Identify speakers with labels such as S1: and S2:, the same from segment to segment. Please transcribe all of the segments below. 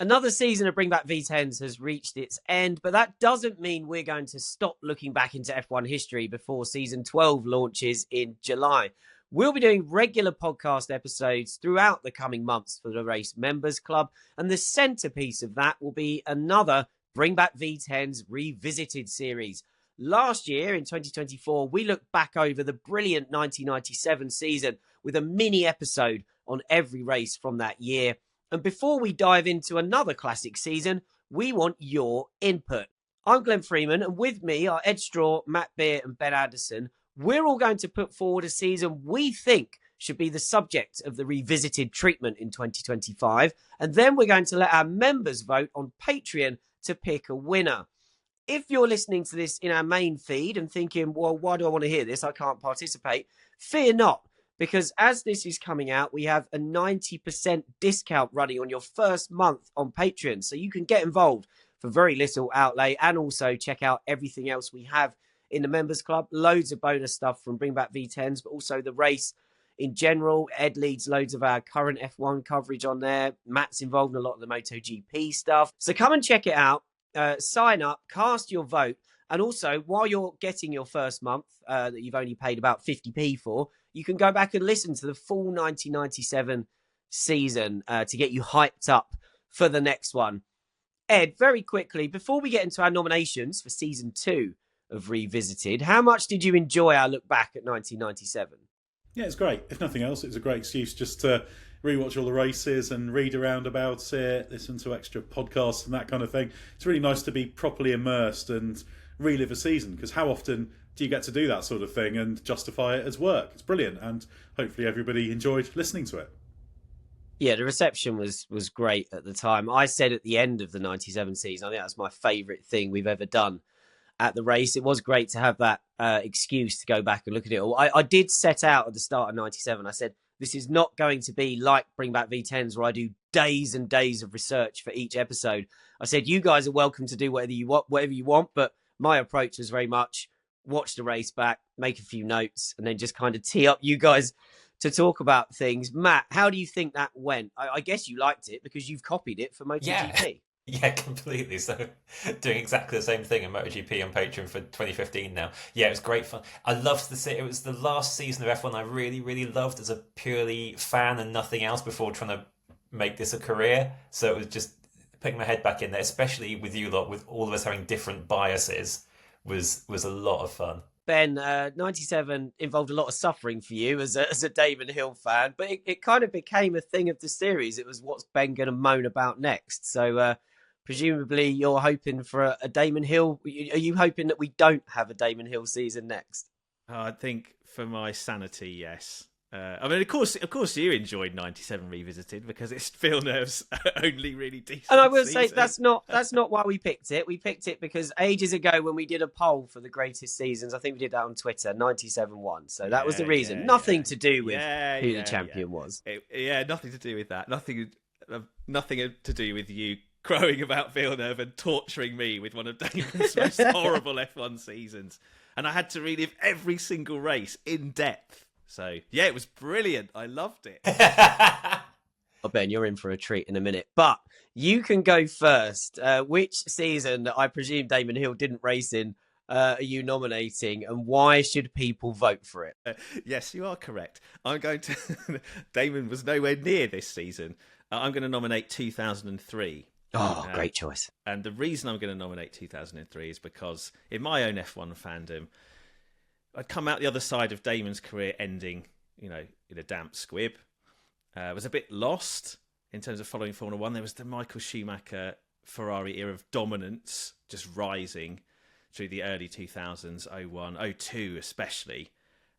S1: Another season of Bring Back V10s has reached its end, but that doesn't mean we're going to stop looking back into F1 history before season 12 launches in July. We'll be doing regular podcast episodes throughout the coming months for the Race Members Club, and the centerpiece of that will be another Bring Back V10s Revisited series. Last year, in 2024, we looked back over the brilliant 1997 season with a mini episode on every race from that year. And before we dive into another classic season, we want your input. I'm Glenn Freeman, and with me are Edd Straw, Matt Beer, and Ben Anderson. We're all going to put forward a season we think should be the subject of the revisited treatment in 2025. And then we're going to let our members vote on Patreon to pick a winner. If you're listening to this in our main feed and thinking, well, why do I want to hear this? I can't participate. Fear not. Because as this is coming out, we have a 90% discount running on your first month on Patreon. So you can get involved for very little outlay and also check out everything else we have in the Members Club. Loads of bonus stuff from Bring Back V10s, but also the race in general. Ed leads loads of our current F1 coverage on there. Matt's involved in a lot of the MotoGP stuff. So come and check it out. Sign up, cast your vote. And also, while you're getting your first month that you've only paid about 50p for, you can go back and listen to the full 1997 season to get you hyped up for the next one. Ed, very quickly, before we get into our nominations for season 2 of Revisited, how much did you enjoy our look back at 1997?
S2: Yeah, it's great. If nothing else, it was a great excuse just to rewatch all the races and read around about it, listen to extra podcasts and that kind of thing. It's really nice to be properly immersed and relive a season, because how often do you get to do that sort of thing and justify it as work? It's brilliant, and hopefully everybody enjoyed listening to it.
S1: Yeah, the reception was great at the time. I said at the end of the 97 season, I think that's my favourite thing we've ever done at the race. It was great to have that excuse to go back and look at it all. I did set out at the start of 97. I said, this is not going to be like Bring Back V10s where I do days and days of research for each episode. I said, you guys are welcome to do whatever you want, but my approach was very much watch the race back, make a few notes, and then just kind of tee up you guys to talk about things. Matt, how do you think that went? I guess you liked it because you've copied it for MotoGP.
S3: Yeah, completely. So doing exactly the same thing in MotoGP on Patreon for 2015 now. Yeah, it was great fun. I loved the it was the last season of F1 I really, really loved as a purely fan and nothing else before trying to make this a career. So it was just putting my head back in there, especially with you lot, with all of us having different biases, was a lot of fun.
S1: Ben, 97 involved a lot of suffering for you as a Damon Hill fan, but it kind of became a thing of the series. It was what's Ben going to moan about next. So presumably you're hoping for a Damon Hill. Are you hoping that we don't have a Damon Hill season next?
S4: I think for my sanity, yes. I mean, of course, you enjoyed 97 Revisited because it's Villeneuve's only really decent.
S1: And I will
S4: season.
S1: say that's not why we picked it. We picked it because ages ago when we did a poll for the greatest seasons, I think we did that on Twitter, 97 won. So that was the reason. Nothing to do with who the champion was.
S4: Nothing to do with that. Nothing to do with you crowing about Villeneuve and torturing me with one of Damon's most horrible F1 seasons. And I had to relive every single race in depth. So, yeah, it was brilliant. I loved it.
S1: Oh, Ben, you're in for a treat in a minute. But you can go first. Which season that I presume Damon Hill didn't race in are you nominating, and why should people vote for it?
S4: Yes, you are correct. I'm going to... Damon was nowhere near this season. I'm going to nominate 2003.
S1: Oh, great choice.
S4: And the reason I'm going to nominate 2003 is because in my own F1 fandom, I'd come out the other side of Damon's career ending, in a damp squib. I was a bit lost in terms of following Formula 1. There was the Michael Schumacher Ferrari era of dominance just rising through the early 2000s, 01, 02 especially.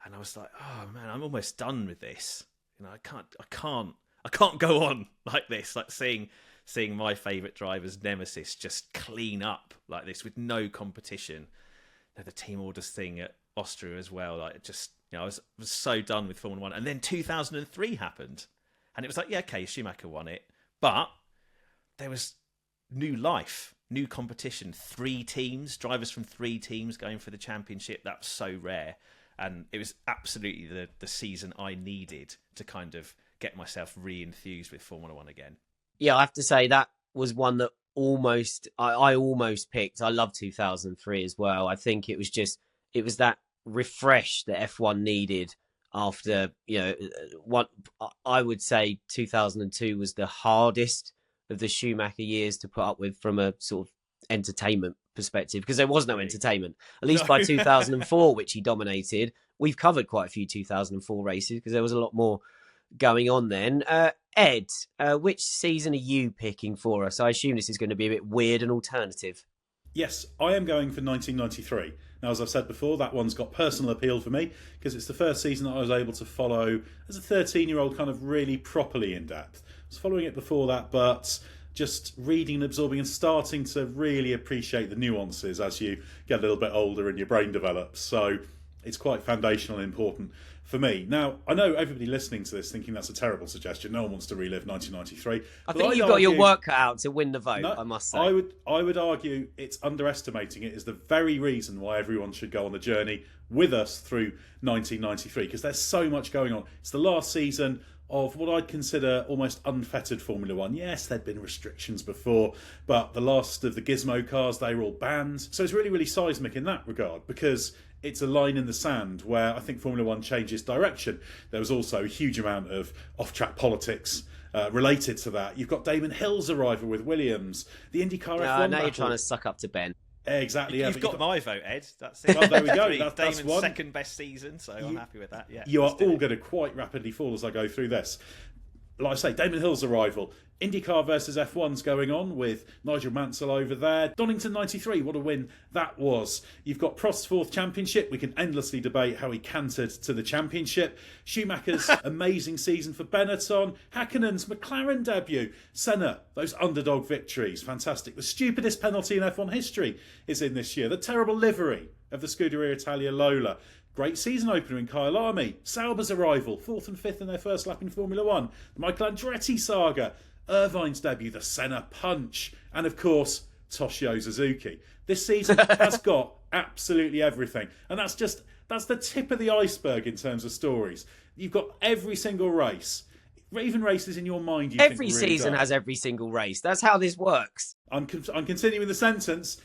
S4: And I was like, oh man, I'm almost done with this. I can't go on like this, like seeing my favourite driver's nemesis just clean up like this with no competition. The team orders thing at Austria as well, I was so done with Formula 1. And then 2003 happened, and it was like, yeah, okay, Schumacher won it, but there was new life, new competition, drivers from 3 teams going for the championship. That was so rare, and it was absolutely the season I needed to kind of get myself re-enthused with Formula 1 again.
S1: Yeah, I have to say that was one that I almost picked. I love 2003 as well. I think it was that refresh that F1 needed after, what I would say 2002 was the hardest of the Schumacher years to put up with from a sort of entertainment perspective, because there was no entertainment, at least by 2004, which he dominated. We've covered quite a few 2004 races because there was a lot more going on then. Ed, which season are you picking for us? I assume this is going to be a bit weird and alternative.
S2: Yes, I am going for 1993. Now, as I've said before, that one's got personal appeal for me because it's the first season that I was able to follow as a 13-year-old kind of really properly in depth. I was following it before that, but just reading and absorbing and starting to really appreciate the nuances as you get a little bit older and your brain develops. So it's quite foundational and important for me. Now, I know everybody listening to this thinking that's a terrible suggestion. No one wants to relive 1993.
S1: I think you've got your work cut out to win the vote,
S2: no,
S1: I must say.
S2: I would argue it's underestimating it is the very reason why everyone should go on the journey with us through 1993, because there's so much going on. It's the last season of what I'd consider almost unfettered Formula One. Yes, there'd been restrictions before, but the last of the gizmo cars, they were all banned. So it's really, really seismic in that regard, because it's a line in the sand where I think Formula One changes direction. There was also a huge amount of off-track politics related to that. You've got Damon Hill's arrival with Williams, the IndyCar F1
S1: now
S2: battle.
S1: you're trying to suck up to Ben.
S2: Exactly. Yeah,
S4: You've got my vote, Ed. That's it.
S2: Well, there we go. That's
S4: Damon's
S2: one.
S4: second best season, so I'm happy with that. Yeah,
S2: you are all going to quite rapidly fall as I go through this. Like I say, Damon Hill's arrival. IndyCar versus F1's going on with Nigel Mansell over there. Donington 93, what a win that was. You've got Prost's fourth championship. We can endlessly debate how he cantered to the championship. Schumacher's amazing season for Benetton. Häkkänen's McLaren debut. Senna, those underdog victories. Fantastic. The stupidest penalty in F1 history is in this year. The terrible livery of the Scuderia Italia Lola. Great season opener in Kyalami. Sauber's arrival, 4th and 5th in their first lap in Formula One. The Michael Andretti saga. Irvine's debut, the Senna punch. And of course, Toshio Suzuki. This season has got absolutely everything. And that's the tip of the iceberg in terms of stories. You've got every single race. Even races in your mind.
S1: Every season has every single race. That's how this works.
S2: I'm continuing the sentence.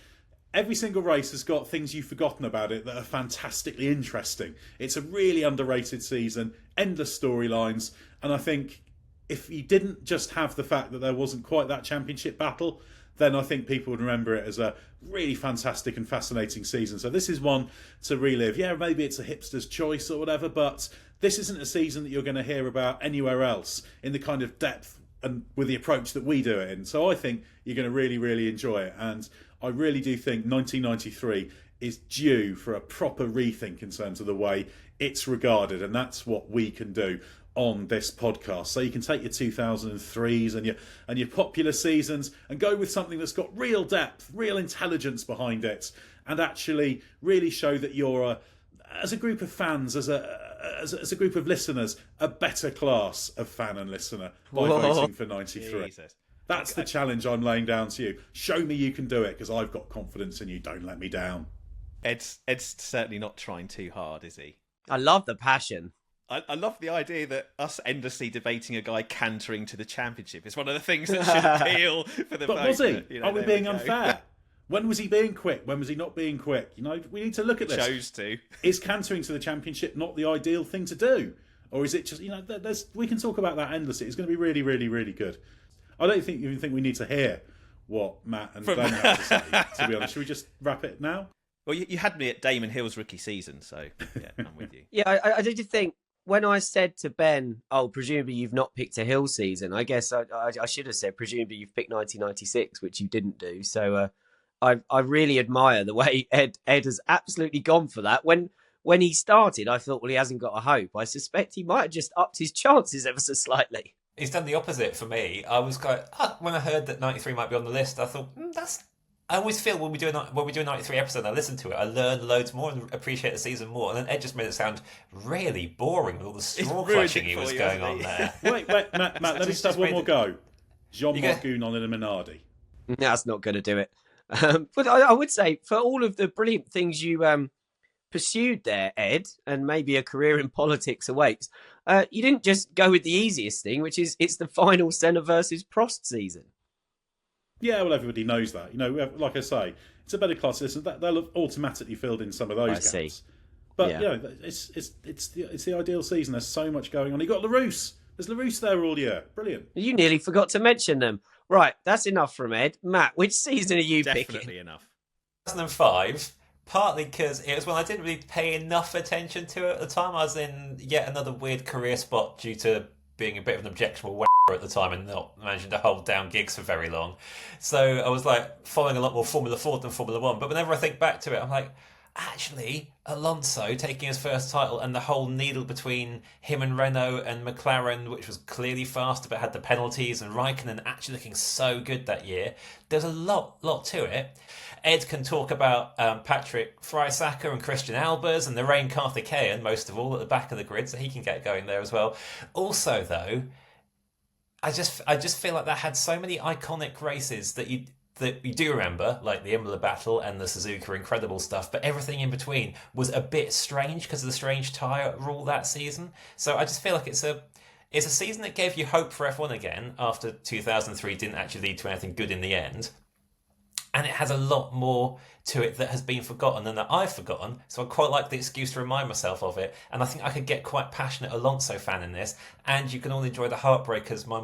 S2: Every single race has got things you've forgotten about it that are fantastically interesting. It's a really underrated season, endless storylines, and I think if you didn't just have the fact that there wasn't quite that championship battle, then I think people would remember it as a really fantastic and fascinating season. So this is one to relive. Yeah, maybe it's a hipster's choice or whatever, but this isn't a season that you're going to hear about anywhere else in the kind of depth and with the approach that we do it in. So I think you're going to really, really enjoy it. And I really do think 1993 is due for a proper rethink in terms of the way it's regarded. And that's what we can do on this podcast. So you can take your 2003s and your popular seasons and go with something that's got real depth, real intelligence behind it, and actually really show that you're as a group of fans, as a group of listeners, a better class of fan and listener by voting for 93. Jesus. That's the challenge I'm laying down to you. Show me you can do it, because I've got confidence in you. Don't let me down.
S4: Ed's certainly not trying too hard, is he?
S1: I love the passion.
S4: I love the idea that us endlessly debating a guy cantering to the championship is one of the things that should appeal for the vote.
S2: But was he? Are we being unfair? When was he being quick? When was he not being quick? We need to look at this.
S4: Chose to.
S2: Is cantering to the championship not the ideal thing to do? Or is it just, we can talk about that endlessly. It's going to be really, really, really good. I don't even think we need to hear what Matt and Glenn have to say, to be honest. Should we just wrap it now?
S4: Well, you had me at Damon Hill's rookie season, so yeah, I'm with you.
S1: Yeah, I did think, when I said to Ben, presumably you've not picked a Hill season, I guess I should have said, presumably you've picked 1996, which you didn't do. So I really admire the way Ed has absolutely gone for that. When he started, I thought, well, he hasn't got a hope. I suspect he might have just upped his chances ever so slightly.
S3: He's done the opposite for me. I was when I heard that 93 might be on the list, I thought, I always feel when we do a 93 episode, I listen to it, I learn loads more and appreciate the season more. And then Ed just made it sound really boring with all the straw clutching he was going on there.
S2: Wait, Matt, let me just have one more go. Jean-Marc Gounon in a Minardi.
S1: That's not going to do it. But I would say, for all of the brilliant things you pursued there, Ed, and maybe a career in politics awaits, you didn't just go with the easiest thing, which is it's the final Senna versus Prost season.
S2: Yeah, well, everybody knows that. Like I say, it's a better class system. They'll have automatically filled in some of those gaps.
S1: See.
S2: But
S1: Yeah.
S2: it's the ideal season. There's so much going on. You got LaRousse. There's LaRousse there all year. Brilliant.
S1: You nearly forgot to mention them. Right, that's enough from Ed. Matt, which season are you
S4: Definitely
S1: picking?
S4: enough.
S3: 2005, partly because it was when I didn't really pay enough attention to it at the time. I was in yet another weird career spot due to being a bit of an objectionable at the time and not managing to hold down gigs for very long. So I was like following a lot more Formula 4 than Formula 1. But whenever I think back to it, I'm like, actually, Alonso taking his first title and the whole needle between him and Renault and McLaren, which was clearly faster but had the penalties, and Raikkonen actually looking so good that year. There's a lot to it. Ed can talk about Patrick Freisacker and Christian Albers and the Rain Karthikeyan, most of all, at the back of the grid, so he can get going there as well. Also, though, I just feel like that had so many iconic races that you do remember, like the Imola battle and the Suzuka incredible stuff, but everything in between was a bit strange because of the strange tyre rule that season. So I just feel like it's a season that gave you hope for F1 again after 2003 didn't actually lead to anything good in the end. And it has a lot more to it that has been forgotten and that I've forgotten. So I quite like the excuse to remind myself of it. And I think I could get quite passionate Alonso fan in this. And you can all enjoy the heartbreak as my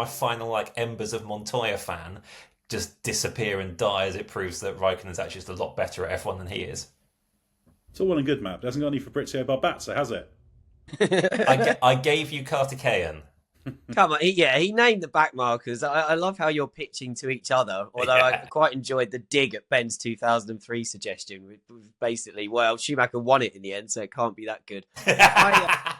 S3: final like embers of Montoya fan just disappear and die as it proves that Raikkonen's actually just a lot better at F1 than he is.
S2: It's all well and good, Matt. It hasn't got any Fabrizio Barbazza, has it?
S3: I gave you Karthikeyan.
S1: Come on, he named the back markers. I love how you're pitching to each other, although I quite enjoyed the dig at Ben's 2003 suggestion. Basically, well, Schumacher won it in the end, so it can't be that good.
S4: A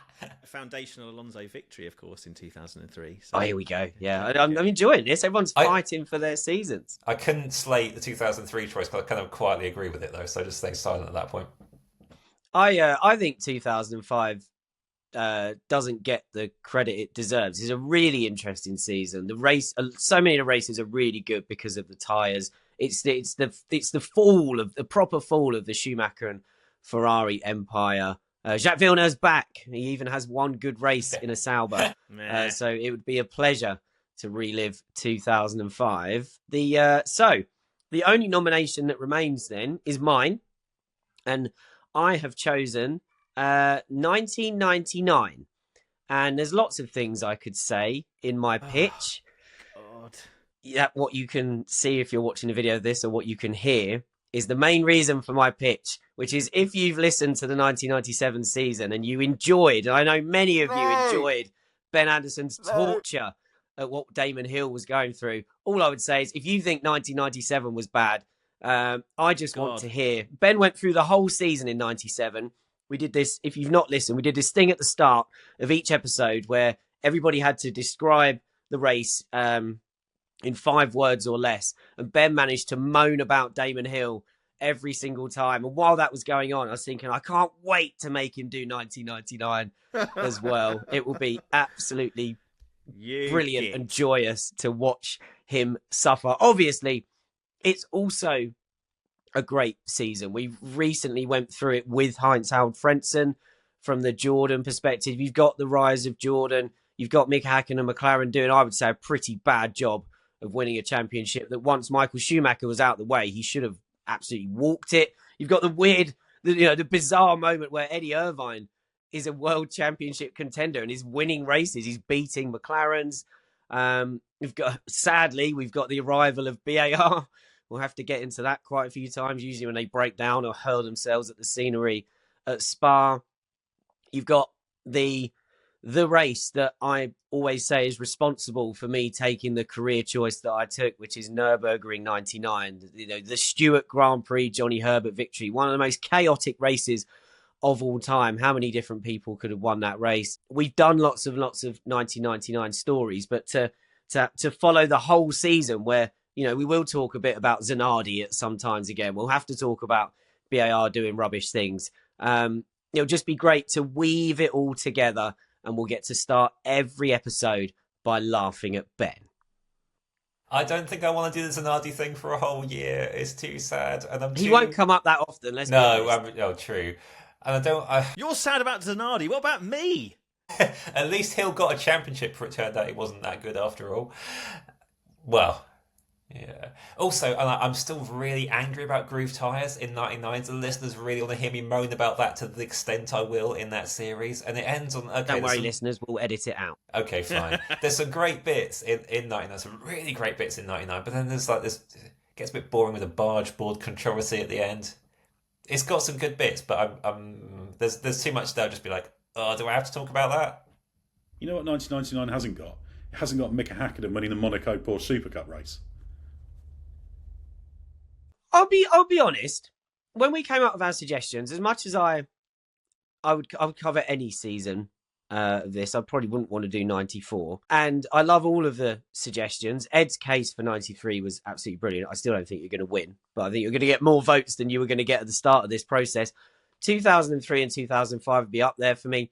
S4: foundational Alonso victory, of course, in 2003. So.
S1: Oh, here we go. Yeah, I'm enjoying this. Everyone's fighting for their seasons.
S3: I couldn't slate the 2003 choice because I kind of quietly agree with it, though, so I just stay silent at that point.
S1: I think 2005 doesn't get the credit it deserves. It's a really interesting season. The race, so many of the races are really good because of the tyres. It's the fall of the proper fall of the Schumacher and Ferrari empire. Jacques Villeneuve's back. He even has one good race in a Sauber. So it would be a pleasure to relive 2005. So the only nomination that remains then is mine, and I have chosen 1999, and there's lots of things I could say in my pitch.
S4: God.
S1: Yeah, what you can see if you're watching a video of this, or what you can hear, is the main reason for my pitch, which is if you've listened to the 1997 season and you enjoyed, and I know many of you enjoyed Ben Anderson's torture at what Damon Hill was going through, all I would say is if you think 1997 was bad, I just want to hear. Ben went through the whole season in 97. We did this, if you've not listened, we did this thing at the start of each episode where everybody had to describe the race in 5 words or less. And Ben managed to moan about Damon Hill every single time. And while that was going on, I was thinking, I can't wait to make him do 1999 as well. It will be absolutely brilliant and joyous to watch him suffer. Obviously, it's also a great season. We recently went through it with Heinz-Harald Frentzen from the Jordan perspective. You've got the rise of Jordan. You've got Mick Hakkinen and McLaren doing, I would say, a pretty bad job of winning a championship that once Michael Schumacher was out the way, he should have absolutely walked it. You've got the bizarre moment where Eddie Irvine is a world championship contender and is winning races. He's beating McLarens. Sadly, we've got the arrival of BAR. We'll have to get into that quite a few times, usually when they break down or hurl themselves at the scenery at Spa. You've got the race that I always say is responsible for me taking the career choice that I took, which is Nürburgring 99. The Stewart Grand Prix, Johnny Herbert victory, one of the most chaotic races of all time. How many different people could have won that race? We've done lots of 1999 stories, but to follow the whole season where, we will talk a bit about Zanardi at some times again. We'll have to talk about BAR doing rubbish things. It'll just be great to weave it all together, and we'll get to start every episode by laughing at Ben.
S3: I don't think I want to do the Zanardi thing for a whole year. It's too sad, and
S1: He won't come up that often.
S3: True. And
S4: You're sad about Zanardi. What about me?
S3: At least Hill got a championship, for it turned out he wasn't that good after all. Well, Yeah. Also, and I'm still really angry about groove tyres in '99. The listeners really want to hear me moan about that to the extent I will in that series. And it ends on okay.
S1: Don't worry, listeners, we'll edit it out.
S3: Okay, fine. There's some great bits in '99. Some really great bits in '99. But then there's like this. It gets a bit boring with a barge board controversy at the end. It's got some good bits, but there's too much there. I'll just be like, oh, do I have to talk about that?
S2: You know what 1999 hasn't got? It hasn't got Mika Hakkinen winning the Monaco Porsche Super Cup race.
S1: I'll be honest. When we came up with our suggestions, as much as I would cover any season of this, I probably wouldn't want to do 94. And I love all of the suggestions. Ed's case for 93 was absolutely brilliant. I still don't think you're going to win, but I think you're going to get more votes than you were going to get at the start of this process. 2003 and 2005 would be up there for me.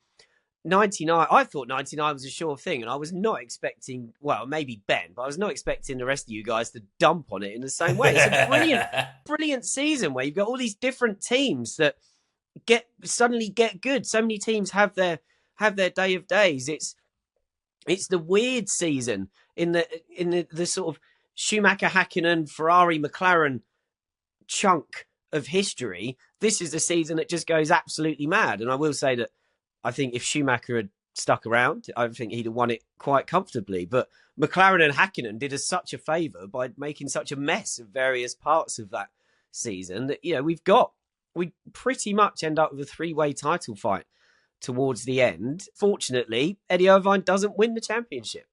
S1: 99, I thought 99 was a sure thing, and I was not expecting, well, maybe Ben, but I was not expecting the rest of you guys to dump on it in the same way. It's a brilliant season where you've got all these different teams that suddenly get good. So many teams have their day of days. It's the weird season in the sort of Schumacher, Hakkinen, Ferrari, McLaren chunk of history. This is the season that just goes absolutely mad. And I will say that I think if Schumacher had stuck around, I think he'd have won it quite comfortably. But McLaren and Hakkinen did us such a favour by making such a mess of various parts of that season that, you know, we pretty much end up with a three-way title fight towards the end. Fortunately, Eddie Irvine doesn't win the championship.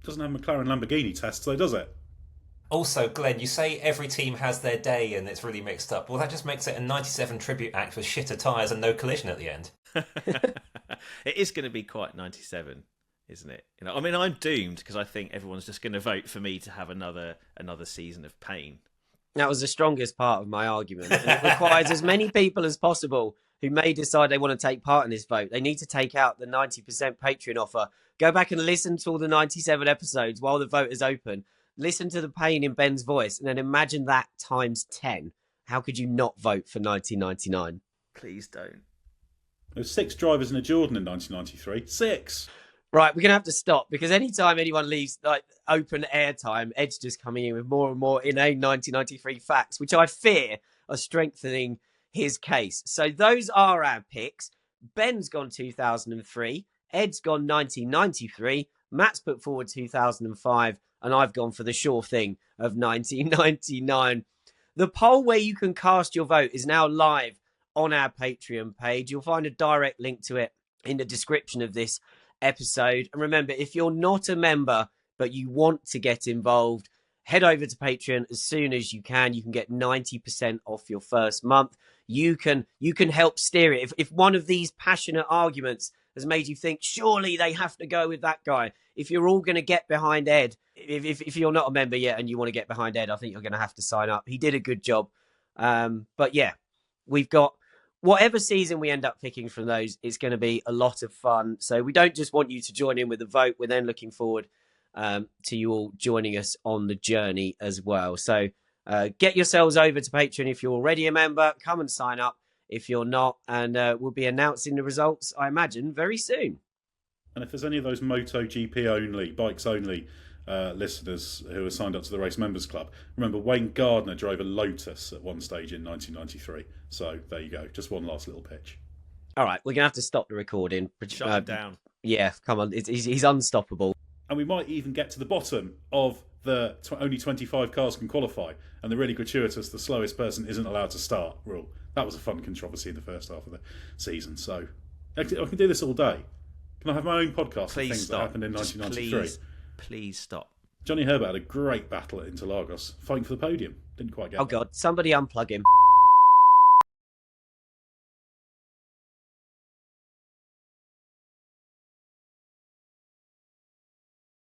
S2: Doesn't have McLaren Lamborghini tests, though, does it?
S3: Also, Glenn, you say every team has their day and it's really mixed up. Well, that just makes it a 97 tribute act with shitter tyres and no collision at the end.
S4: It is going to be quite 97, isn't it? You know, I mean, I'm doomed because I think everyone's just going to vote for me to have another season of pain.
S1: That was the strongest part of my argument. And it requires as many people as possible who may decide they want to take part in this vote. They need to take out the 90% Patreon offer. Go back and listen to all the 97 episodes while the vote is open. Listen to the pain in Ben's voice and then imagine that times 10. How could you not vote for 1999?
S4: Please don't.
S2: There were 6 drivers in a Jordan in 1993. 6!
S1: Right, we're going to have to stop because anytime anyone leaves like open airtime, Ed's just coming in with more and more inane 1993 facts, which I fear are strengthening his case. So those are our picks. Ben's gone 2003, Ed's gone 1993, Matt's put forward 2005, and I've gone for the sure thing of 1999. The poll where you can cast your vote is now live on our Patreon page. You'll find a direct link to it in the description of this episode. And remember, if you're not a member but you want to get involved, head over to Patreon as soon as you can. You can get 90% off your first month. You can help steer it. If one of these passionate arguments has made you think, surely they have to go with that guy. If you're all going to get behind Ed, if you're not a member yet and you want to get behind Ed, I think you're going to have to sign up. He did a good job. But yeah, we've got whatever season we end up picking from those, it's going to be a lot of fun. So we don't just want you to join in with the vote. We're then looking forward to you all joining us on the journey as well. So get yourselves over to Patreon if you're already a member. Come and sign up if you're not. And we'll be announcing the results, I imagine, very soon.
S2: And if there's any of those MotoGP only, bikes only listeners who are signed up to the Race Members Club, remember Wayne Gardner drove a Lotus at one stage in 1993. So there you go. Just one last little pitch. All
S1: right, we're going to have to stop the recording.
S4: Shut him down.
S1: Yeah, come on. He's unstoppable.
S2: And we might even get to the bottom of the only 25 cars can qualify and the really gratuitous the slowest person isn't allowed to start rule. That was a fun controversy in the first half of the season. So I can do this all day. Can I have my own podcast of things that happened in 1993?
S4: Please stop.
S2: Johnny Herbert had a great battle at Interlagos, fighting for the podium. Didn't quite get
S1: Oh,
S2: there.
S1: God. Somebody unplug him.